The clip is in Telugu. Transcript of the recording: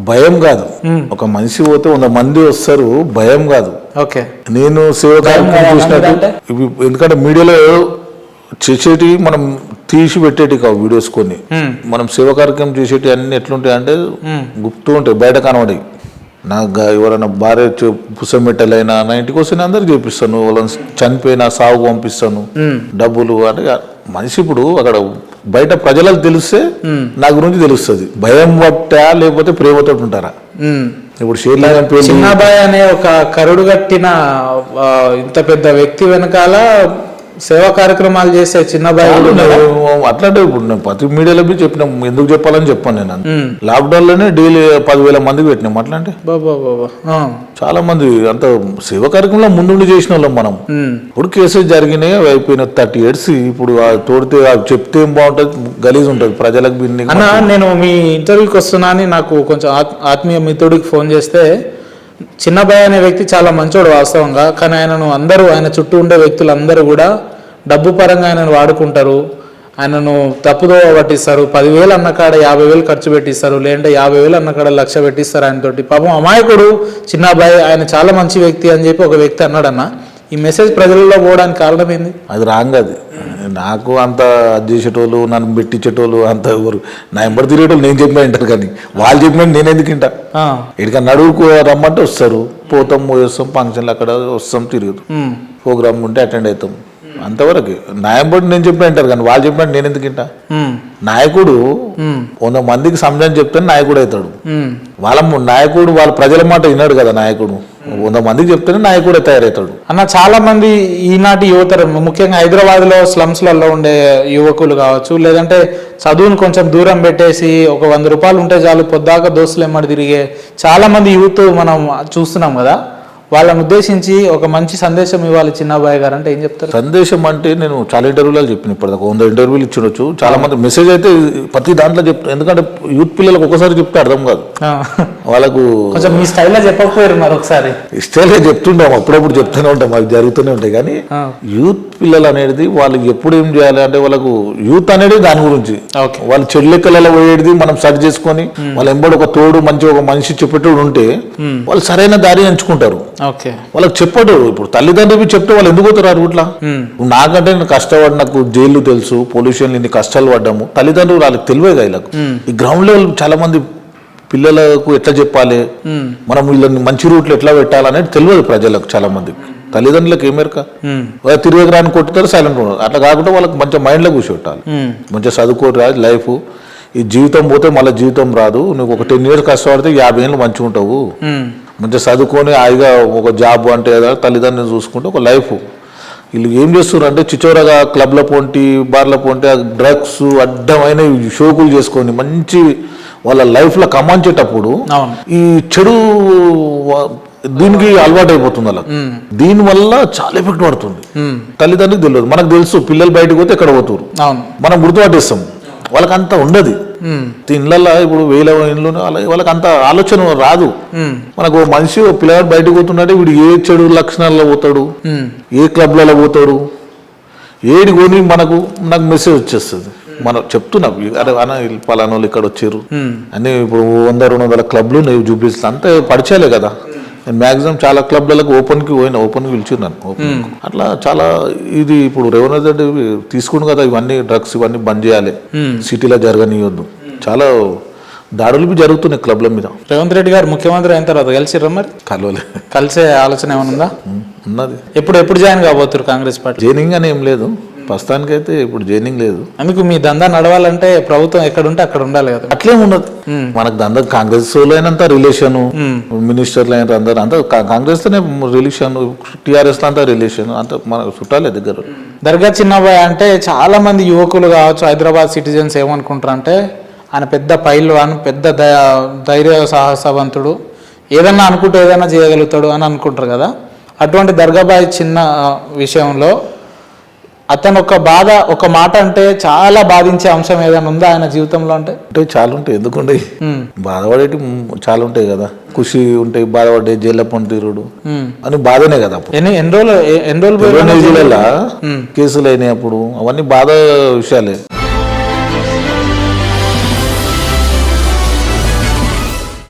భయం కాదు. ఒక మనిషి పోతే 100 మంది వస్తారు, భయం కాదు. ఓకే, నేను సేవ కార్యక్రమం చూసినట్టు ఎందుకంటే మీడియాలో చేసేటి మనం తీసి పెట్టేటి కావు వీడియోస్ కొన్ని. మనం సేవ కార్యక్రమం చేసేటి అన్ని ఎట్లుంటాయి అంటే గుప్తూ ఉంటాయి, బయట కనబడి. నాకు ఎవరైనా భార్య పుసమెట్టలైనా నా ఇంటికి వస్తే అందరికి చేపిస్తాను, వాళ్ళని చనిపోయినా సాగుకు పంపిస్తాను, డబ్బులు అంటే మనిషి ఇప్పుడు అక్కడ బయట ప్రజలకు తెలిస్తే నా గురించి తెలుస్తుంది. భయం పట్టా లేకపోతే ప్రేమతో ఉంటారా? ఇప్పుడు చిన్నబాయ్ అనే ఒక కరుడు కట్టిన ఇంత పెద్ద వ్యక్తి వెనకాల సేవా కార్యక్రమాలు చేసే చిన్నబాయ్ అట్లాంటి ఇప్పుడు నేను ప్రతి మీడియాలో చెప్పిన ఎందుకు చెప్పాలని చెప్పాను. నేను లాక్డౌన్ లోనే డైలీ 10,000 మందికి పెట్టినాం. అట్లాంటి చాలా మంది అంత సేవా కార్యక్రమంలో ముందుండి చేసిన వాళ్ళం మనం. ఇప్పుడు కేసెస్ జరిగినాయి, అయిపోయిన 30 years. ఇప్పుడు తోడితే చెప్తే ఏం బాగుంటుంది, గలీజ్ ఉంటుంది ప్రజలకు. అన్న, నేను మీ ఇంటర్వ్యూకి వస్తున్నా అని నాకు కొంచెం ఆత్మీయ మిత్రుడికి ఫోన్ చేస్తే, చిన్నబాయ్ అనే వ్యక్తి చాలా మంచోడు వాస్తవంగా, కానీ ఆయన చుట్టూ ఉండే వ్యక్తులు అందరూ కూడా డబ్బు పరంగా ఆయనను వాడుకుంటారు, ఆయనను తప్పుదో పట్టిస్తారు. 10,000 అన్నకాడ 50,000 ఖర్చు పెట్టిస్తారు, లేదంటే 50,000 అన్నకాడ 1,00,000 పెట్టిస్తారు ఆయనతోటి. పాపం అమాయకుడు చిన్నబాయ్, ఆయన చాలా మంచి వ్యక్తి అని చెప్పి ఒక వ్యక్తి అన్నాడన్న. ఈ మెసేజ్ ప్రజల్లో పోవడానికి కారణం ఏంది? అది రాంగ్. అది నాకు అంత చేసేటోళ్ళు, నన్ను పెట్టించేటోళ్ళు అంత ఎవరు నా ఎంబడి తిరిగేటోళ్ళు నేను చెప్పినా వింటారు, కానీ వాళ్ళు చెప్పినట్టు నేను ఎందుకు వింటా? ఇక్కడికి నడువుకు రమ్మంటే వస్తారు, పోతాం, పోయేస్తాం, ఫంక్షన్లు అక్కడ వస్తాం, తిరుగుతాం, ప్రోగ్రామ్ ఉంటే అటెండ్ అవుతాం, అంతవరకు. నా ఎంబడి నేను చెప్పిన వింటారు, కానీ వాళ్ళు చెప్పినట్టు నేను ఎందుకు వింటా? నాయకుడు 100 మందికి సమజాన్ని చెప్తే నాయకుడు అవుతాడు. నాయకుడు వాళ్ళ ప్రజల మాట విన్నాడు కదా. నాయకుడు 100 మందికి చెప్తేనే నాయకుడే తయారవుతాడు. అన్న, చాలా మంది ఈనాటి యువతరు, ముఖ్యంగా హైదరాబాద్ లో స్లమ్స్లలో ఉండే యువకులు కావచ్చు, లేదంటే చదువును కొంచెం దూరం పెట్టేసి ఒక 100 రూపాయలు ఉంటే చాలు పొద్దాక దోస్తులు ఎమ్మడి తిరిగే చాలా మంది యూత్ మనం చూస్తున్నాం కదా. వాళ్ళని ఉద్దేశించి ఒక మంచి సందేశం ఇవ్వాలి చిన్నబాయ్ గారు అంటే ఏం చెప్తారు? సందేశం అంటే నేను చాలా ఇంటర్వ్యూలో చెప్పిన, ఇప్పటిదాకా 100 ఇంటర్వ్యూలు ఇచ్చినొచ్చు. చాలా మంది మెసేజ్ అయితే ప్రతి దాంట్లో చెప్తాను, ఎందుకంటే యూత్ పిల్లలకు ఒకసారి చెప్తే అర్థం కాదు. వాళ్ళకు కొంచెం మీ స్టైల్లో చెప్పకపోయారు మరి ఒకసారి? స్టైల్గా చెప్తుంటాం, అప్పుడప్పుడు చెప్తూనే ఉంటాం, అవి జరుగుతూనే ఉంటాయి. కానీ యూత్ పిల్లలు అనేది వాళ్ళకి ఎప్పుడు ఏం చేయాలి అంటే, వాళ్ళకు యూత్ అనేది దాని గురించి వాళ్ళు చెడు లెక్కలలో పోయేది మనం సరి చేసుకొని వాళ్ళ ఎంబడి ఒక తోడు మంచి ఒక మనిషి చెప్పేటోడు ఉంటే వాళ్ళు సరైన దారి ఎంచుకుంటారు. వాళ్ళకి చెప్పడు. ఇప్పుడు తల్లిదండ్రులు చెప్తే వాళ్ళు ఎందుకు పోతారు ఇట్లా? నాకంటే నేను కష్టపడి, నాకు జైలు తెలుసు, పొల్యూషన్, ఇన్ని కష్టాలు పడ్డాము. తల్లిదండ్రులు వాళ్ళకి తెలియదు. వీళ్ళకు ఈ గ్రౌండ్ లెవెల్ చాలా మంది పిల్లలకు ఎట్లా చెప్పాలి, మనం వీళ్ళని మంచి రూట్లు ఎట్లా పెట్టాలనేది తెలియదు ప్రజలకు. చాలా మందికి తల్లిదండ్రులకు ఏమేరక తిరిగి కొట్టుతారు, సైలెంట్ ఉంటారు. అట్లా కాకుండా వాళ్ళకి మంచిగా మైండ్లో కూర్చోబెట్టాలి, మంచిగా చదువుకోరు. లైఫ్ ఈ జీవితం పోతే మళ్ళీ జీవితం రాదు. నువ్వు ఒక 10 years కష్టపడితే 50 ఏళ్ళు మంచిగా ఉంటావు. మంచిగా చదువుకొని హాయిగా ఒక జాబ్ అంటే తల్లిదండ్రులను చూసుకుంటే ఒక లైఫ్. వీళ్ళు ఏం చేస్తున్నారు అంటే చిచోరగా క్లబ్ల పోంటి, బార్ల పోంటి, డ్రగ్స్ అడ్డమైన షోకులు చేసుకొని మంచి వాళ్ళ లైఫ్లో కమాంచేటప్పుడు ఈ చెడు దీనికి అలవాటు అయిపోతుంది. అలా దీనివల్ల చాలా ఎఫెక్ట్ పడుతుంది. తల్లిదండ్రులకు తెలియదు, మనకు తెలుసు. పిల్లలు బయటకు పోతే ఎక్కడ పోతారు మనం గుర్తుపట్టేస్తాం. వాళ్ళకి అంత ఉండదు. ఇళ్ళల్లో ఇప్పుడు 1000 ఇండ్లు వాళ్ళకి అంత ఆలోచన రాదు. మనకు మనిషి పిల్లగాడు బయటకు పోతున్నాడే, వీడు ఏ చెడు లక్షణాల్లో పోతాడు, ఏ క్లబ్లలో పోతాడు, ఏడి కొని నాకు మెసేజ్ వచ్చేస్తుంది. మనం చెప్తున్నాం, అరే అన్న పలానా వాళ్ళు ఇక్కడ వచ్చారు అని. ఇప్పుడు 100-200 క్లబ్లు చూపిస్తా, అంతే పరిచయాలే కదా. నేను మ్యాక్సిమం చాలా క్లబ్లకు ఓపెన్కి పిలిచిన్నాను. అట్లా చాలా ఇది ఇప్పుడు రేవంత్ రెడ్డి తీసుకుని కదా ఇవన్నీ డ్రగ్స్ ఇవన్నీ బంద్ చేయాలి, సిటీలో జరగనియొద్దు. చాలా దాడులు జరుగుతున్నాయి క్లబ్ల మీద. రేవంత్ రెడ్డి గారు ముఖ్యమంత్రి అయిన తర్వాత కలిసిర్రా మరి? కలిసే ఆలోచన ఏమైనా ఉందా? ఉన్నది. ఎప్పుడు జాయిన్ కాబోతున్నారు కాంగ్రెస్ పార్టీ? జాయినింగ్ అని ఏం లేదు ప్రస్తుతానికి అయితే, ఇప్పుడు జాయినింగ్ లేదు. అందుకు మీ దందా నడవాలంటే ప్రభుత్వం ఎక్కడ ఉంటే అక్కడ ఉండాలి కదా. అట్లేం ఉండదు మనకు దందా. కాంగ్రెస్ అయినంత రిలేషన్, మినిస్టర్లు అయినంత అందరూ అంత కాంగ్రెస్ తోనే రిలేషన్, టీఆర్ఎస్ అంతా రిలేషన్, అంత మన చుట్టాలే దగ్గర. దర్గా చిన్నబాయ్ అంటే చాలా మంది యువకులు కావచ్చు, హైదరాబాద్ సిటిజన్స్ ఏమనుకుంటారు అంటే, ఆయన పెద్ద పైల్వాన్, పెద్ద ధైర్య సాహసవంతుడు, ఏదన్నా అనుకుంటే ఏదైనా చేయగలుగుతాడు అని అనుకుంటారు కదా. అటువంటి దర్గాబాయ్ చిన్న విషయంలో అతను ఒక మాట అంటే చాలా బాధించే అంశం ఏదైనా ఉందా ఆయన జీవితంలో? అంటే చాలా ఉంటాయి, ఎందుకుండే బాధపడేటి చాలా ఉంటాయి కదా. ఖుషి ఉంటాయి, బాధపడే జైల్లో పంటిరుడు అని బాధనే కదా. ఎన్ని రోజులు కేసులు అయినాయి అప్పుడు, అవన్నీ బాధ విషయాలే.